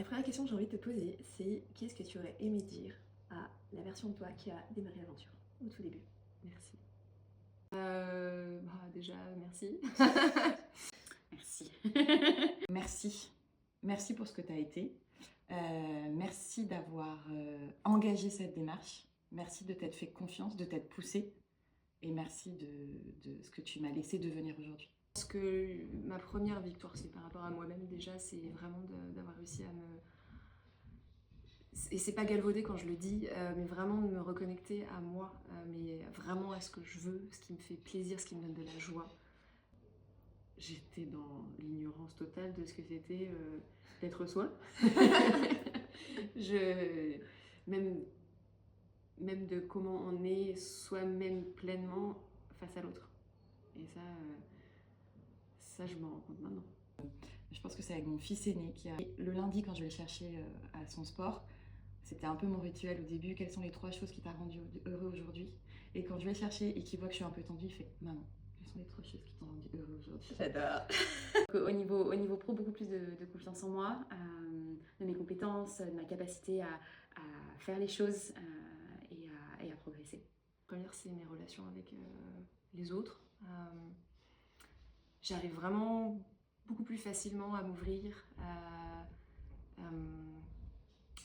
La première question que j'ai envie de te poser, c'est qu'est-ce que tu aurais aimé dire à la version de toi qui a démarré l'aventure au tout début? Merci. Déjà, merci. Merci. Merci. Merci pour ce que tu as été. Merci d'avoir engagé cette démarche. Merci de t'être fait confiance, de t'être poussé. Et merci de ce que tu m'as laissé devenir aujourd'hui. Je pense que ma première victoire, c'est par rapport à moi-même déjà, c'est vraiment d'avoir réussi à me... Et c'est pas galvaudé quand je le dis, mais vraiment de me reconnecter à moi, mais vraiment à ce que je veux, ce qui me fait plaisir, ce qui me donne de la joie. J'étais dans l'ignorance totale de ce que c'était d'être soi. Même de comment on est soi-même pleinement face à l'autre. Et ça, je m'en rends compte maintenant. Je pense que c'est avec mon fils aîné qui a... Le lundi, quand je vais le chercher à son sport, c'était un peu mon rituel au début. Quelles sont les 3 choses qui t'ont rendu heureux aujourd'hui? Et quand je vais le chercher et qu'il voit que je suis un peu tendue, il fait « Maman, quelles sont les 3 choses qui t'ont rendu heureux aujourd'hui ?» J'adore. Au niveau pro, beaucoup plus de confiance en moi, de mes compétences, de ma capacité à faire les choses et à progresser. La première, c'est mes relations avec les autres. J'arrive vraiment beaucoup plus facilement à m'ouvrir,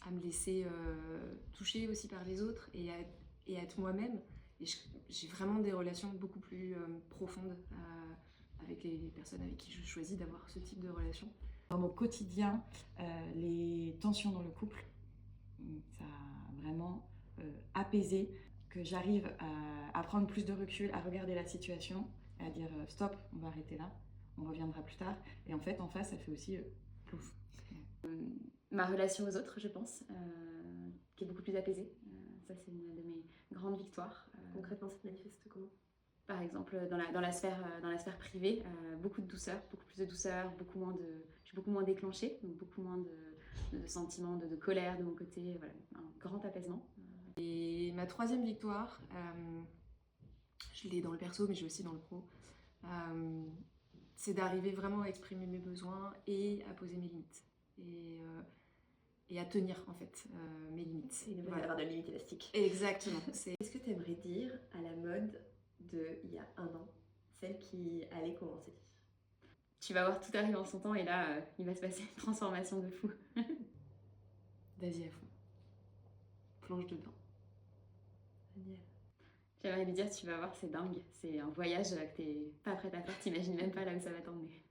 à me laisser toucher aussi par les autres et à être moi-même. Et j'ai vraiment des relations beaucoup plus profondes avec les personnes avec qui je choisis d'avoir ce type de relation. Dans mon quotidien, les tensions dans le couple, ça a vraiment apaisé, que j'arrive à prendre plus de recul, à regarder la situation, à dire stop, on va arrêter là, on reviendra plus tard. Et en fait, en face, ça fait aussi plouf. Ma relation aux autres, je pense, qui est beaucoup plus apaisée. Ça, c'est une de mes grandes victoires. Concrètement, ça se manifeste comment? Par exemple, dans la sphère privée, beaucoup de douceur, beaucoup plus de douceur, je suis beaucoup moins déclenchée, donc beaucoup moins de sentiments de colère de mon côté, voilà, un grand apaisement. Et ma troisième victoire, je l'ai dans le perso, mais j'ai aussi dans le pro, c'est d'arriver vraiment à exprimer mes besoins et à poser mes limites. Et à tenir en fait mes limites. C'est une manière d'avoir de la limite élastique. Exactement. Qu'est-ce que tu aimerais dire à la mode d'il y a 1 an, celle qui allait commencer? Tu vas voir, tout arrive en son temps et là, il va se passer une transformation de fou. Vas-y à fond. Plonge dedans. Génial. J'aimerais lui dire, tu vas voir, c'est dingue. C'est un voyage que t'es pas prête à faire, t'imagines même pas là où ça va t'emmener.